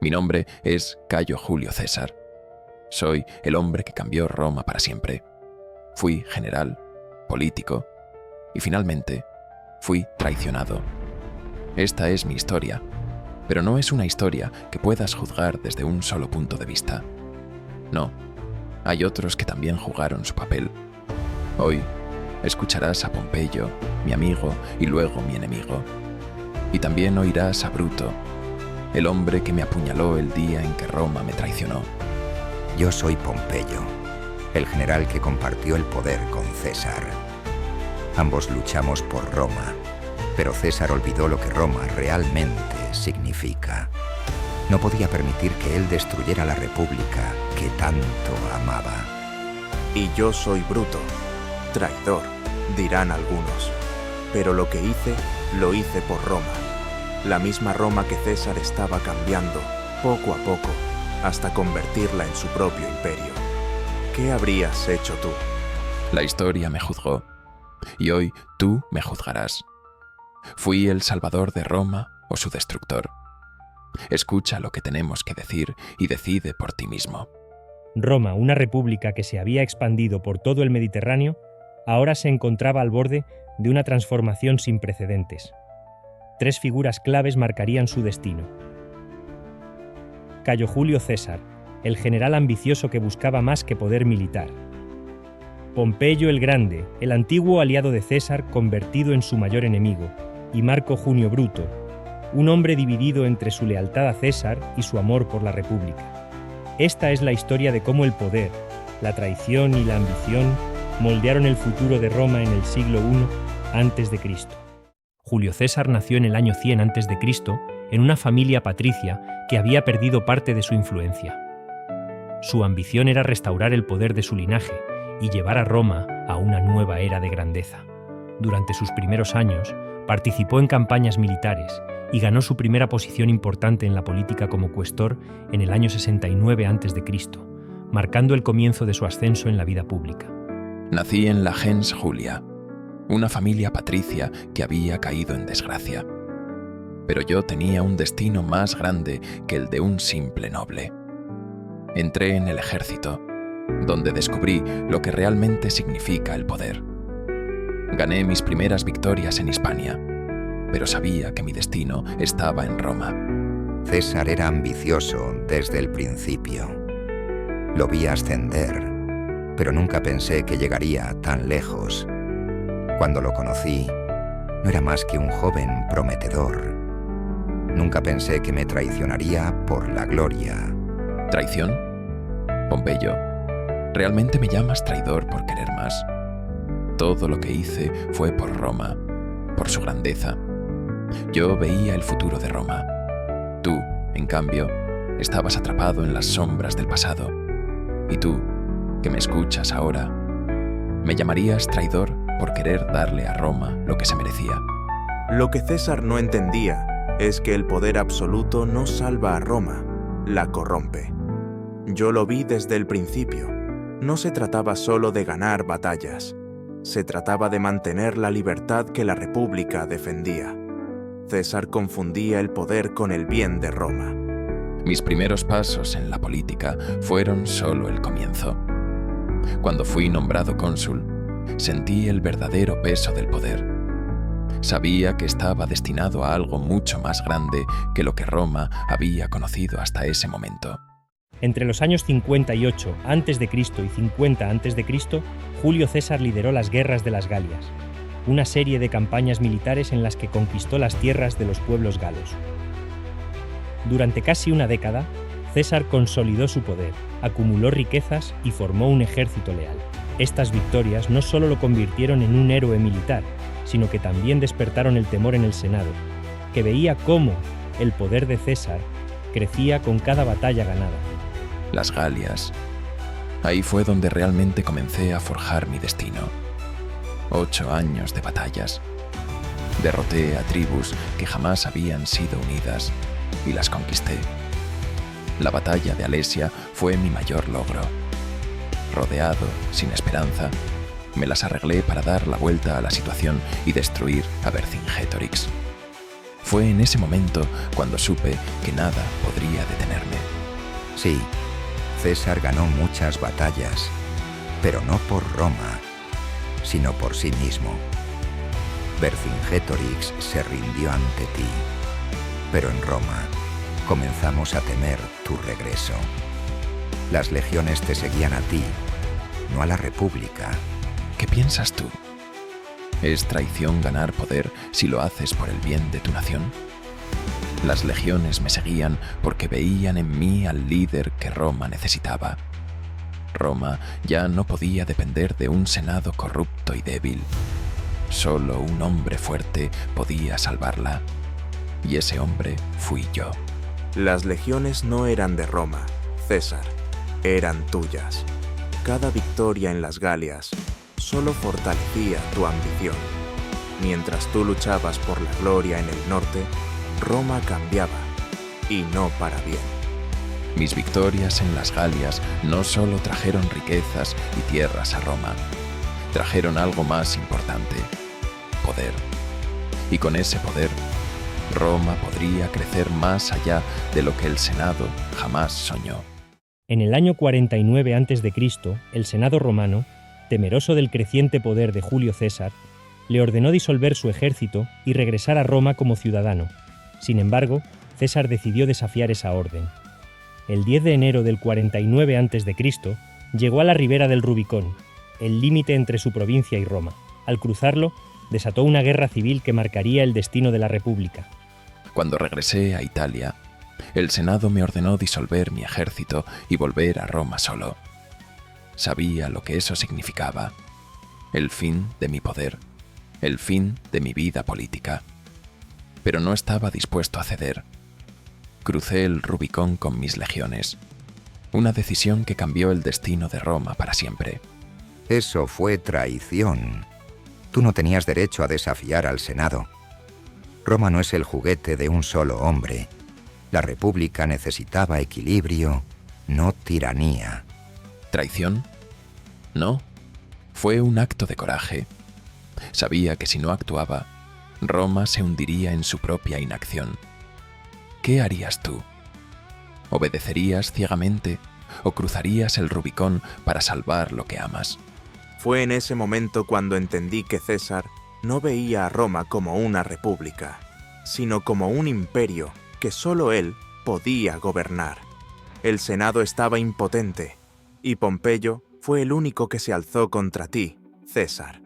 Mi nombre es Cayo Julio César. Soy el hombre que cambió Roma para siempre. Fui general, político y finalmente fui traicionado. Esta es mi historia, pero no es una historia que puedas juzgar desde un solo punto de vista. No, hay otros que también jugaron su papel. Hoy escucharás a Pompeyo, mi amigo y luego mi enemigo. Y también oirás a Bruto, el hombre que me apuñaló el día en que Roma me traicionó. Yo soy Pompeyo, el general que compartió el poder con César. Ambos luchamos por Roma, pero César olvidó lo que Roma realmente significa. No podía permitir que él destruyera la república que tanto amaba. Y yo soy Bruto, traidor, dirán algunos. Pero lo que hice, lo hice por Roma. La misma Roma que César estaba cambiando, poco a poco, hasta convertirla en su propio imperio. ¿Qué habrías hecho tú? La historia me juzgó, y hoy tú me juzgarás. ¿Fui el salvador de Roma o su destructor? Escucha lo que tenemos que decir y decide por ti mismo. Roma, una república que se había expandido por todo el Mediterráneo, ahora se encontraba al borde de una transformación sin precedentes. 3 figuras claves marcarían su destino. Cayo Julio César, el general ambicioso que buscaba más que poder militar. Pompeyo el Grande, el antiguo aliado de César convertido en su mayor enemigo. Y Marco Junio Bruto, un hombre dividido entre su lealtad a César y su amor por la República. Esta es la historia de cómo el poder, la traición y la ambición moldearon el futuro de Roma en el siglo I a.C. Julio César nació en el año 100 a.C. en una familia patricia que había perdido parte de su influencia. Su ambición era restaurar el poder de su linaje y llevar a Roma a una nueva era de grandeza. Durante sus primeros años, participó en campañas militares y ganó su primera posición importante en la política como cuestor en el año 69 a.C., marcando el comienzo de su ascenso en la vida pública. Nací en la gens Julia, una familia patricia que había caído en desgracia. Pero yo tenía un destino más grande que el de un simple noble. Entré en el ejército, donde descubrí lo que realmente significa el poder. Gané mis primeras victorias en Hispania, pero sabía que mi destino estaba en Roma. César era ambicioso desde el principio. Lo vi ascender, pero nunca pensé que llegaría tan lejos. Cuando lo conocí, no era más que un joven prometedor. Nunca pensé que me traicionaría por la gloria. ¿Traición? Pompeyo, ¿realmente me llamas traidor por querer más? Todo lo que hice fue por Roma, por su grandeza. Yo veía el futuro de Roma. Tú, en cambio, estabas atrapado en las sombras del pasado. Y tú, que me escuchas ahora, ¿me llamarías traidor por querer darle a Roma lo que se merecía? Lo que César no entendía es que el poder absoluto no salva a Roma, la corrompe. Yo lo vi desde el principio. No se trataba solo de ganar batallas. Se trataba de mantener la libertad que la República defendía. César confundía el poder con el bien de Roma. Mis primeros pasos en la política fueron solo el comienzo. Cuando fui nombrado cónsul, sentí el verdadero peso del poder. Sabía que estaba destinado a algo mucho más grande que lo que Roma había conocido hasta ese momento. Entre los años 58 a.C. y 50 a.C., Julio César lideró las guerras de las Galias, una serie de campañas militares en las que conquistó las tierras de los pueblos galos. Durante casi una década, César consolidó su poder, acumuló riquezas y formó un ejército leal. Estas victorias no solo lo convirtieron en un héroe militar, sino que también despertaron el temor en el Senado, que veía cómo el poder de César crecía con cada batalla ganada. Las Galias. Ahí fue donde realmente comencé a forjar mi destino. 8 años de batallas. Derroté a tribus que jamás habían sido unidas y las conquisté. La batalla de Alesia fue mi mayor logro. Rodeado, sin esperanza, me las arreglé para dar la vuelta a la situación y destruir a Vercingétorix. Fue en ese momento cuando supe que nada podría detenerme. Sí, César ganó muchas batallas, pero no por Roma, sino por sí mismo. Vercingetorix se rindió ante ti, pero en Roma comenzamos a temer tu regreso. Las legiones te seguían a ti, no a la República. ¿Qué piensas tú? ¿Es traición ganar poder si lo haces por el bien de tu nación? Las legiones me seguían porque veían en mí al líder que Roma necesitaba. Roma ya no podía depender de un senado corrupto y débil. Solo un hombre fuerte podía salvarla. Y ese hombre fui yo. Las legiones no eran de Roma, César, eran tuyas. Cada victoria en las Galias solo fortalecía tu ambición. Mientras tú luchabas por la gloria en el norte, Roma cambiaba, y no para bien. Mis victorias en las Galias no solo trajeron riquezas y tierras a Roma, trajeron algo más importante: poder. Y con ese poder, Roma podría crecer más allá de lo que el Senado jamás soñó. En el año 49 a.C., el Senado romano, temeroso del creciente poder de Julio César, le ordenó disolver su ejército y regresar a Roma como ciudadano. Sin embargo, César decidió desafiar esa orden. El 10 de enero del 49 a.C., llegó a la ribera del Rubicón, el límite entre su provincia y Roma. Al cruzarlo, desató una guerra civil que marcaría el destino de la República. Cuando regresé a Italia, el Senado me ordenó disolver mi ejército y volver a Roma solo. Sabía lo que eso significaba: el fin de mi poder, el fin de mi vida política. Pero no estaba dispuesto a ceder. Crucé el Rubicón con mis legiones, una decisión que cambió el destino de Roma para siempre. Eso fue traición. Tú no tenías derecho a desafiar al Senado. Roma no es el juguete de un solo hombre. La República necesitaba equilibrio, no tiranía. ¿Traición? No, fue un acto de coraje. Sabía que si no actuaba, Roma se hundiría en su propia inacción. ¿Qué harías tú? ¿Obedecerías ciegamente o cruzarías el Rubicón para salvar lo que amas? Fue en ese momento cuando entendí que César no veía a Roma como una república, sino como un imperio que solo él podía gobernar. El Senado estaba impotente, y Pompeyo fue el único que se alzó contra ti, César.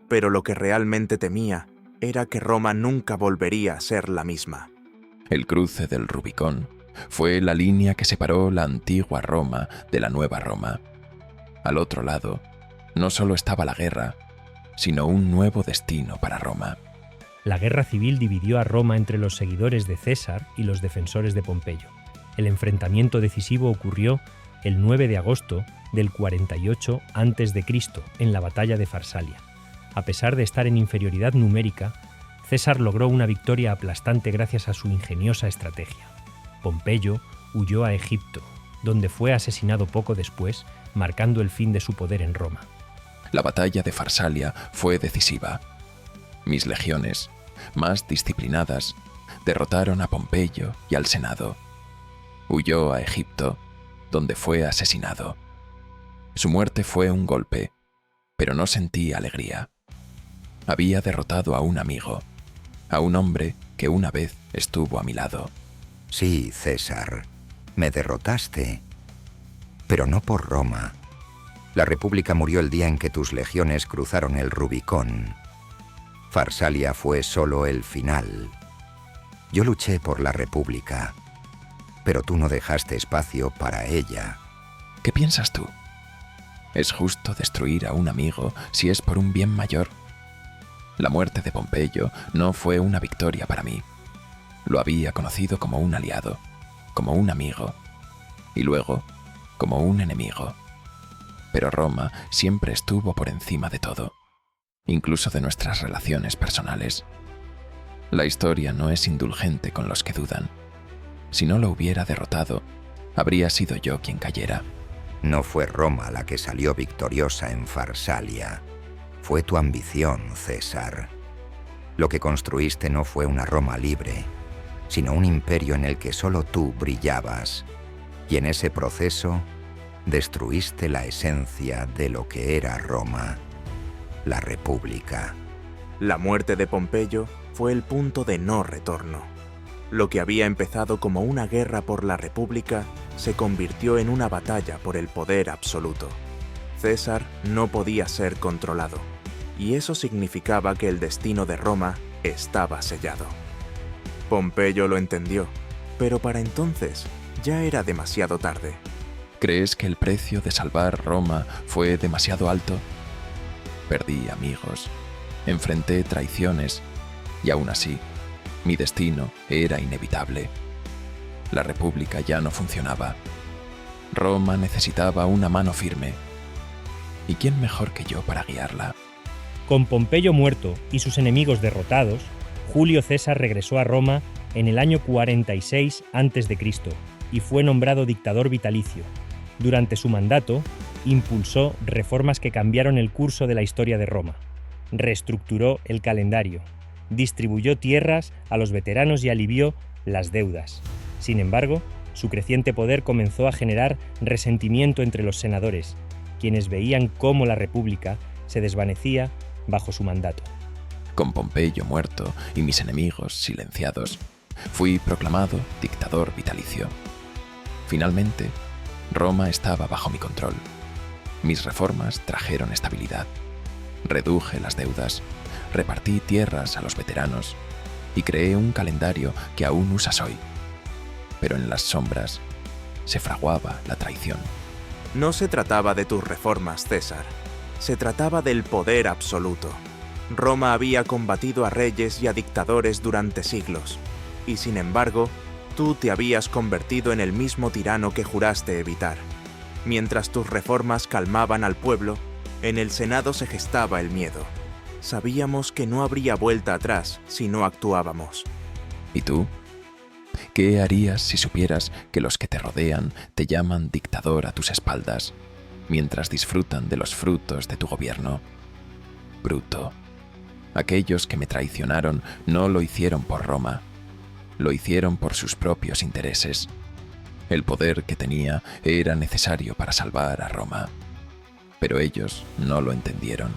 Pero lo que realmente temía era que Roma nunca volvería a ser la misma. El cruce del Rubicón fue la línea que separó la antigua Roma de la nueva Roma. Al otro lado, no solo estaba la guerra, sino un nuevo destino para Roma. La guerra civil dividió a Roma entre los seguidores de César y los defensores de Pompeyo. El enfrentamiento decisivo ocurrió el 9 de agosto del 48 a.C., en la batalla de Farsalia. A pesar de estar en inferioridad numérica, César logró una victoria aplastante gracias a su ingeniosa estrategia. Pompeyo huyó a Egipto, donde fue asesinado poco después, marcando el fin de su poder en Roma. La batalla de Farsalia fue decisiva. Mis legiones, más disciplinadas, derrotaron a Pompeyo y al Senado. Huyó a Egipto, donde fue asesinado. Su muerte fue un golpe, pero no sentí alegría. Había derrotado a un amigo, a un hombre que una vez estuvo a mi lado. Sí, César, me derrotaste, pero no por Roma. La República murió el día en que tus legiones cruzaron el Rubicón. Farsalia fue solo el final. Yo luché por la República, pero tú no dejaste espacio para ella. ¿Qué piensas tú? ¿Es justo destruir a un amigo si es por un bien mayor? La muerte de Pompeyo no fue una victoria para mí. Lo había conocido como un aliado, como un amigo, y luego como un enemigo. Pero Roma siempre estuvo por encima de todo, incluso de nuestras relaciones personales. La historia no es indulgente con los que dudan. Si no lo hubiera derrotado, habría sido yo quien cayera. No fue Roma la que salió victoriosa en Farsalia. Fue tu ambición, César. Lo que construiste no fue una Roma libre, sino un imperio en el que solo tú brillabas, y en ese proceso destruiste la esencia de lo que era Roma, la República. La muerte de Pompeyo fue el punto de no retorno. Lo que había empezado como una guerra por la República se convirtió en una batalla por el poder absoluto. César no podía ser controlado, y eso significaba que el destino de Roma estaba sellado. Pompeyo lo entendió, pero para entonces ya era demasiado tarde. ¿Crees que el precio de salvar Roma fue demasiado alto? Perdí amigos, enfrenté traiciones, y aún así, mi destino era inevitable. La República ya no funcionaba. Roma necesitaba una mano firme. ¿Y quién mejor que yo para guiarla? Con Pompeyo muerto y sus enemigos derrotados, Julio César regresó a Roma en el año 46 a.C. y fue nombrado dictador vitalicio. Durante su mandato, impulsó reformas que cambiaron el curso de la historia de Roma. Reestructuró el calendario, distribuyó tierras a los veteranos y alivió las deudas. Sin embargo, su creciente poder comenzó a generar resentimiento entre los senadores, quienes veían cómo la República se desvanecía bajo su mandato. Con Pompeyo muerto y mis enemigos silenciados, fui proclamado dictador vitalicio. Finalmente, Roma estaba bajo mi control. Mis reformas trajeron estabilidad. Reduje las deudas, repartí tierras a los veteranos y creé un calendario que aún usas hoy. Pero en las sombras se fraguaba la traición. No se trataba de tus reformas, César. Se trataba del poder absoluto. Roma había combatido a reyes y a dictadores durante siglos, y sin embargo, tú te habías convertido en el mismo tirano que juraste evitar. Mientras tus reformas calmaban al pueblo, en el Senado se gestaba el miedo. Sabíamos que no habría vuelta atrás si no actuábamos. ¿Y tú? ¿Qué harías si supieras que los que te rodean te llaman dictador a tus espaldas, mientras disfrutan de los frutos de tu gobierno? Bruto. Aquellos que me traicionaron no lo hicieron por Roma, lo hicieron por sus propios intereses. El poder que tenía era necesario para salvar a Roma, pero ellos no lo entendieron.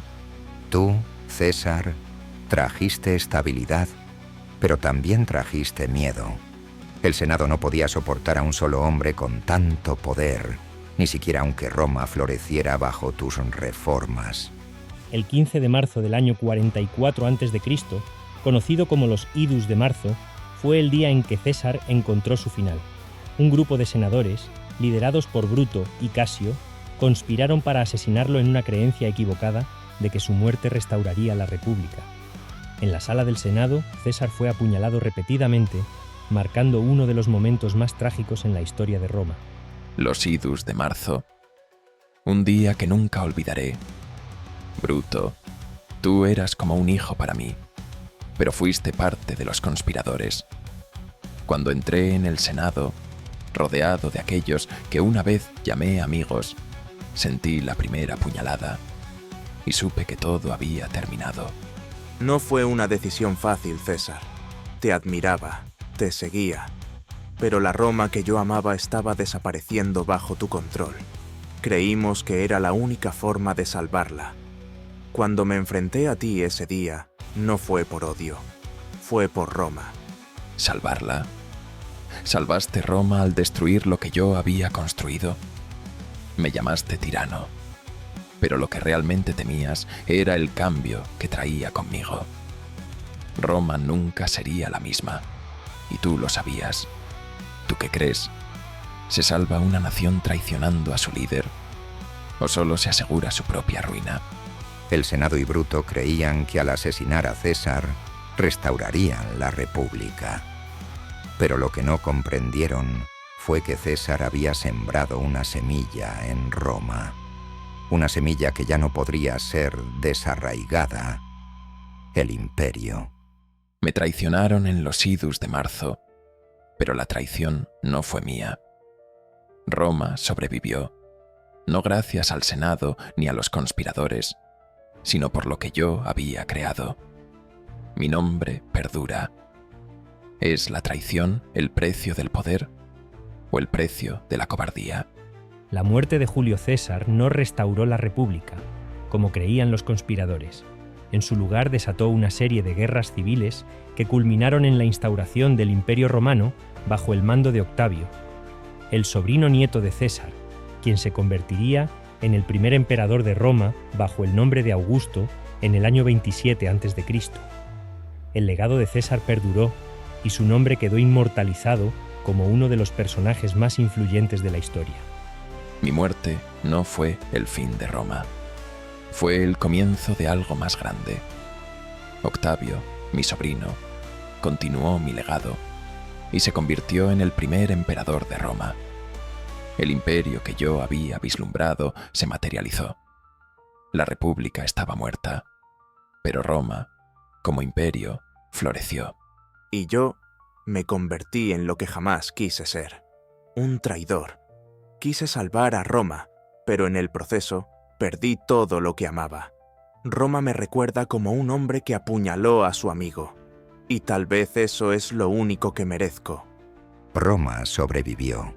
Tú, César, trajiste estabilidad, pero también trajiste miedo. El Senado no podía soportar a un solo hombre con tanto poder, ni siquiera aunque Roma floreciera bajo tus reformas. El 15 de marzo del año 44 a.C., conocido como los Idus de marzo, fue el día en que César encontró su final. Un grupo de senadores, liderados por Bruto y Casio, conspiraron para asesinarlo en una creencia equivocada de que su muerte restauraría la República. En la sala del Senado, César fue apuñalado repetidamente, marcando uno de los momentos más trágicos en la historia de Roma. Los Idus de marzo. Un día que nunca olvidaré. Bruto, tú eras como un hijo para mí, pero fuiste parte de los conspiradores. Cuando entré en el Senado, rodeado de aquellos que una vez llamé amigos, sentí la primera puñalada y supe que todo había terminado. No fue una decisión fácil, César. Te admiraba, te seguía, pero la Roma que yo amaba estaba desapareciendo bajo tu control. Creímos que era la única forma de salvarla. Cuando me enfrenté a ti ese día, no fue por odio, fue por Roma. ¿Salvarla? ¿Salvaste Roma al destruir lo que yo había construido? Me llamaste tirano, pero lo que realmente temías era el cambio que traía conmigo. Roma nunca sería la misma, y tú lo sabías. ¿Tú qué crees? ¿Se salva una nación traicionando a su líder? ¿O solo se asegura su propia ruina? El Senado y Bruto creían que al asesinar a César, restaurarían la República. Pero lo que no comprendieron fue que César había sembrado una semilla en Roma. Una semilla que ya no podría ser desarraigada. El imperio. Me traicionaron en los Idus de marzo, pero la traición no fue mía. Roma sobrevivió, no gracias al Senado ni a los conspiradores, sino por lo que yo había creado. Mi nombre perdura. ¿Es la traición el precio del poder o el precio de la cobardía? La muerte de Julio César no restauró la República, como creían los conspiradores. En su lugar desató una serie de guerras civiles que culminaron en la instauración del Imperio Romano bajo el mando de Octavio, el sobrino nieto de César, quien se convertiría en el primer emperador de Roma bajo el nombre de Augusto en el año 27 a.C. El legado de César perduró y su nombre quedó inmortalizado como uno de los personajes más influyentes de la historia. Mi muerte no fue el fin de Roma. Fue el comienzo de algo más grande. Octavio, mi sobrino, continuó mi legado y se convirtió en el primer emperador de Roma. El imperio que yo había vislumbrado se materializó. La República estaba muerta, pero Roma, como imperio, floreció. Y yo me convertí en lo que jamás quise ser, un traidor. Quise salvar a Roma, pero en el proceso perdí todo lo que amaba. Roma me recuerda como un hombre que apuñaló a su amigo. Y tal vez eso es lo único que merezco. Roma sobrevivió,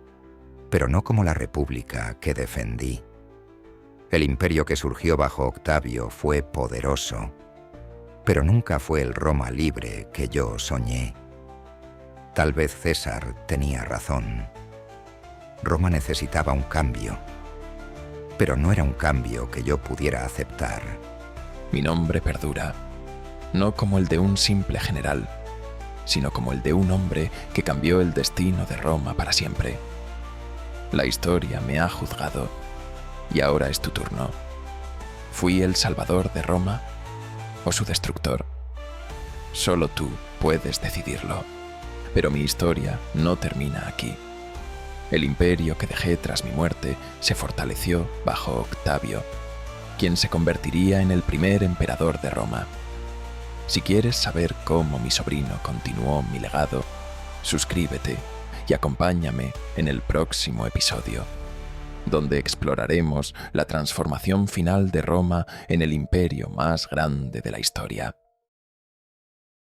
pero no como la República que defendí. El imperio que surgió bajo Octavio fue poderoso, pero nunca fue el Roma libre que yo soñé. Tal vez César tenía razón. Roma necesitaba un cambio, pero no era un cambio que yo pudiera aceptar. Mi nombre perdura, no como el de un simple general, sino como el de un hombre que cambió el destino de Roma para siempre. La historia me ha juzgado, y ahora es tu turno. ¿Fui el salvador de Roma o su destructor? Solo tú puedes decidirlo, pero mi historia no termina aquí. El imperio que dejé tras mi muerte se fortaleció bajo Octavio, quien se convertiría en el primer emperador de Roma. Si quieres saber cómo mi sobrino continuó mi legado, suscríbete y acompáñame en el próximo episodio, donde exploraremos la transformación final de Roma en el imperio más grande de la historia.